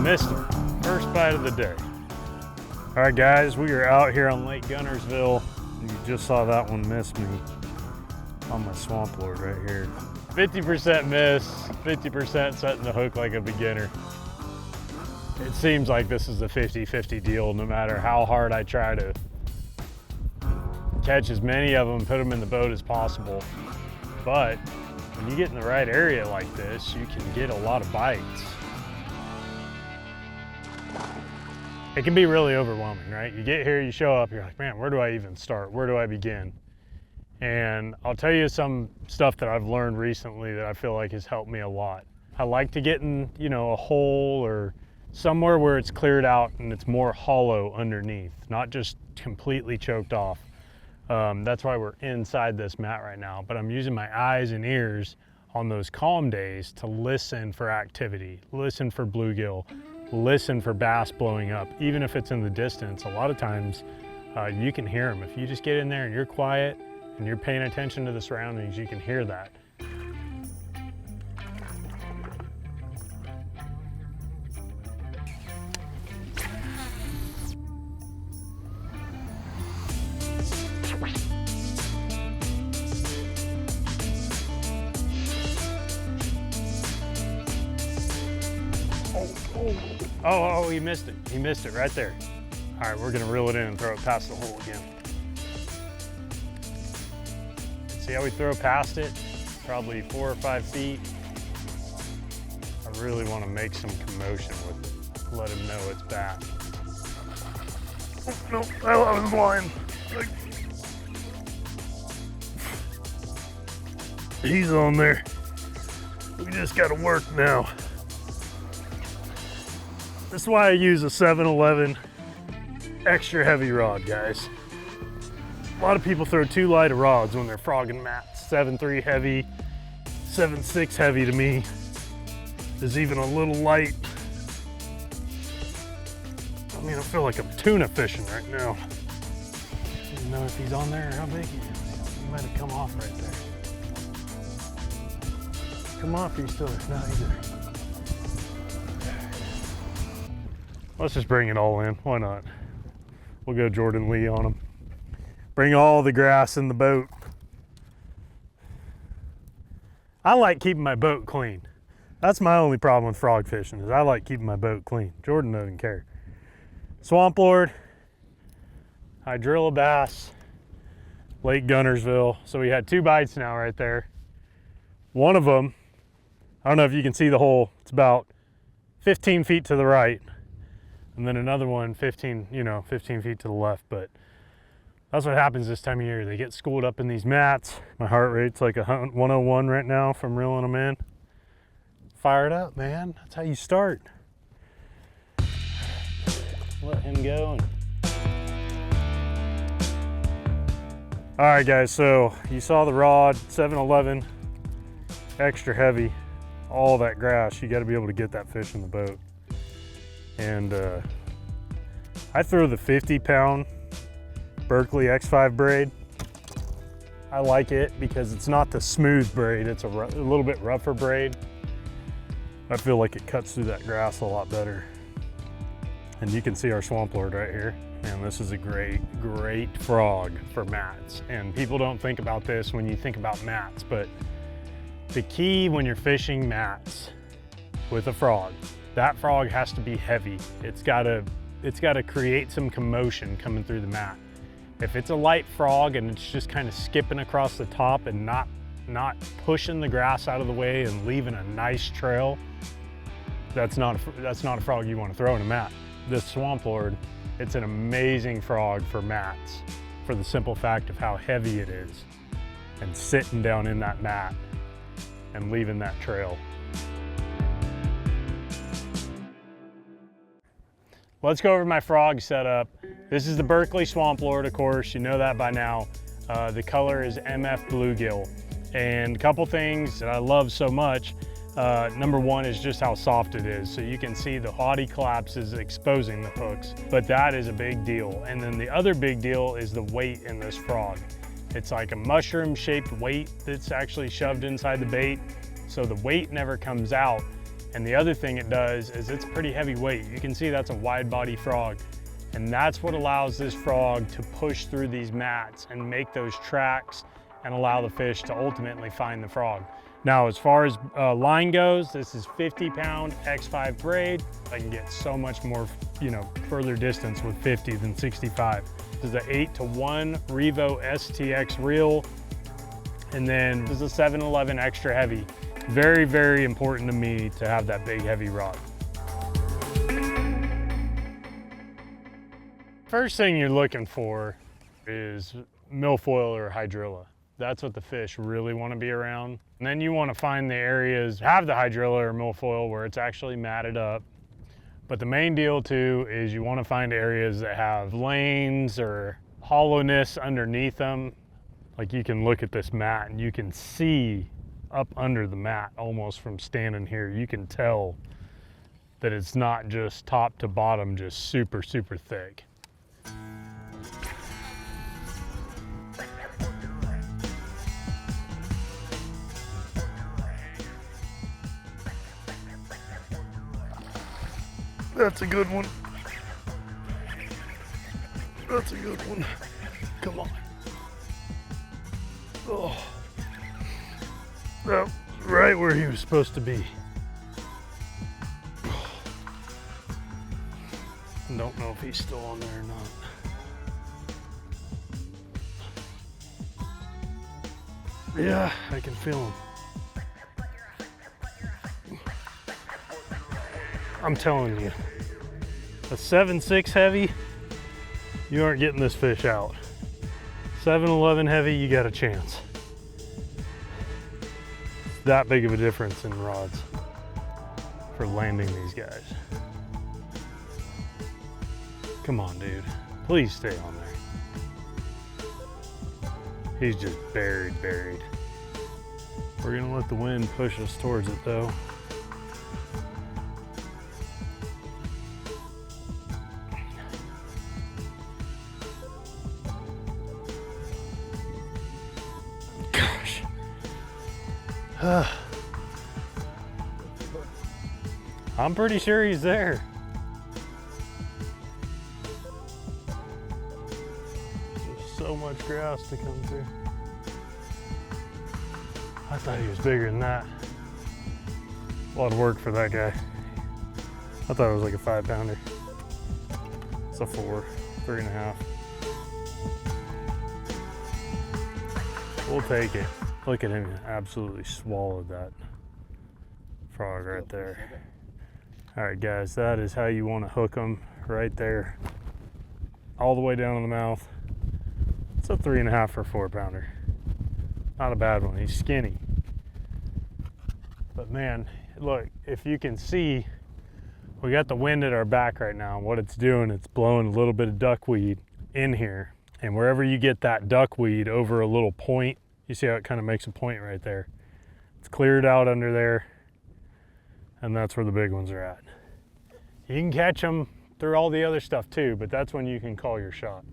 Missed him. First bite of the day. All right, guys, we are out here on Lake Guntersville. You just saw that one miss me on my swamp lord right here. 50% miss, 50% setting the hook like a beginner. It seems like this is a 50-50 deal no matter how hard I try to catch as many of them, put them in the boat as possible. But when you get in the right area like this, you can get a lot of bites. It can be really overwhelming, right? You get here, you show up, you're like, man, where do I even start? Where do I begin? And I'll tell you some stuff that I've learned recently that I feel like has helped me a lot. I like to get in, a hole or somewhere where it's cleared out and it's more hollow underneath, not just completely choked off. That's why we're inside this mat right now, but I'm using my eyes and ears on those calm days to listen for activity, listen for bluegill, listen for bass blowing up. Even if it's in the distance, a lot of times you can hear them. If you just get in there and you're quiet and you're paying attention to the surroundings, you can hear that. Oh, he missed it. He missed it right there. All right, we're gonna reel it in and throw it past the hole again. See how we throw past it? Probably 4 or 5 feet. I really want to make some commotion with it. Let him know it's back. Oh, no, I was blind. He's on there. We just gotta work now. This is why I use a 7-11 extra heavy rod, guys. A lot of people throw too light of rods when they're frogging mats. 7.3 heavy, 7.6 heavy to me is even a little light. I mean, I feel like I'm tuna fishing right now. I don't know if he's on there or how big he is. He might have come off right there. Come off, he's still there. No, he's there. Let's just bring it all in. Why not? We'll go Jordan Lee on him. Bring all the grass in the boat. I like keeping my boat clean. That's my only problem with frog fishing, is I like keeping my boat clean. Jordan doesn't care. Swamp lord, hydrilla bass, Lake Guntersville. So we had 2 bites now right there. One of them, I don't know if you can see the hole, it's about 15 feet to the right. And then another one 15 feet to the left. But that's what happens this time of year. They get schooled up in these mats. My heart rate's like 101 right now from reeling them in. Fire it up, man. That's how you start. Let him go. All right, guys, so you saw the rod, 7-11, extra heavy, all that grass. You got to be able to get that fish in the boat. And I throw the 50-pound Berkley X5 braid. I like it because it's not the smooth braid, it's a little bit rougher braid. I feel like it cuts through that grass a lot better. And you can see our swamp lord right here. And this is a great frog for mats. And people don't think about this when you think about mats, but the key when you're fishing mats with a frog, that frog has to be heavy. It's gotta create some commotion coming through the mat. If it's a light frog and it's just kind of skipping across the top and not pushing the grass out of the way and leaving a nice trail, that's not a frog you want to throw in a mat. This swamp lord, it's an amazing frog for mats for the simple fact of how heavy it is and sitting down in that mat and leaving that trail. Let's go over my frog setup. This is the Berkley Swamp Lord, of course, you know that by now. The color is MF Bluegill. And a couple things that I love so much, number one is just how soft it is. So you can see the body collapses exposing the hooks, but that is a big deal. And then the other big deal is the weight in this frog. It's like a mushroom shaped weight that's actually shoved inside the bait. So the weight never comes out. And the other thing it does is it's pretty heavy weight. You can see that's a wide body frog. And that's what allows this frog to push through these mats and make those tracks and allow the fish to ultimately find the frog. Now, as far as line goes, this is 50-pound X5 braid. I can get so much more, further distance with 50 than 65. This is an 8-to-1 Revo STX reel. And then this is a 711 extra heavy. Very, very important to me to have that big, heavy rod. First thing you're looking for is milfoil or hydrilla. That's what the fish really want to be around. And then you want to find the areas, have the hydrilla or milfoil where it's actually matted up. But the main deal too is you want to find areas that have lanes or hollowness underneath them. Like you can look at this mat and you can see up under the mat almost from standing here. You can tell that it's not just top to bottom, just super, super thick. That's a good one. That's a good one. Come on. Oh. Oh, right where he was supposed to be. I don't know if he's still on there or not. Yeah, I can feel him. I'm telling you, a 7.6 heavy, you aren't getting this fish out. 7.11 heavy, you got a chance. That big of a difference in rods for landing these guys. Come on, dude. Please stay on there. He's just buried. We're gonna let the wind push us towards it though. I'm pretty sure he's there. Just so much grass to come through. I thought he was bigger than that. A lot of work for that guy. I thought it was like a 5-pounder. It's a 4, 3.5. We'll take it. Look at him, absolutely swallowed that frog right there. All right, guys, that is how you want to hook them right there, all the way down in the mouth. It's a 3.5 for a 4-pounder. Not a bad one. He's skinny. But man, look, if you can see, we got the wind at our back right now. What it's doing, it's blowing a little bit of duckweed in here. And wherever you get that duckweed over a little point, you see how it kind of makes a point right there. It's cleared out under there, and that's where the big ones are at. You can catch them through all the other stuff too, but that's when you can call your shot.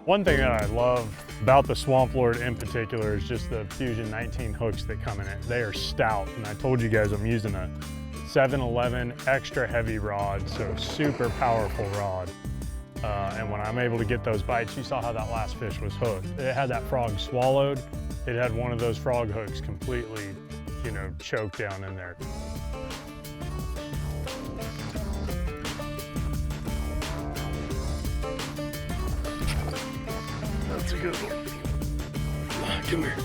One thing that I love about the Swamp Lord in particular is just the Fusion 19 hooks that come in it. They are stout, and I told you guys I'm using a 711 extra heavy rod, so super powerful rod. And when I'm able to get those bites, you saw how that last fish was hooked. It had that frog swallowed. It had one of those frog hooks completely, choked down in there. That's a good one. Come here.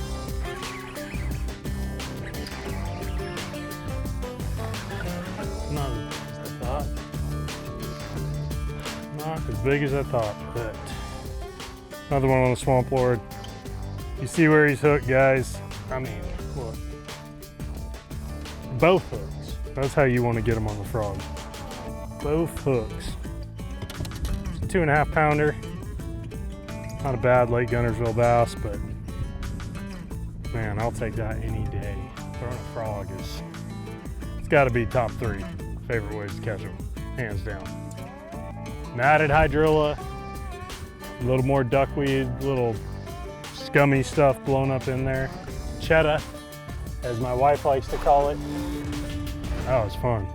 Not as big as I thought. Not as big as I thought, but another one on the Swamp Lord. You see where he's hooked, guys? I mean, look. Both hooks. That's how you want to get them on the frog. Both hooks. 2.5 pounder. Not a bad Lake Guntersville bass, but man, I'll take that any day. Throwing a frog it's got to be top 3 Favorite ways to catch them, hands down. Matted hydrilla, a little more duckweed, little scummy stuff blown up in there. Cheddar, as my wife likes to call it. That was fun.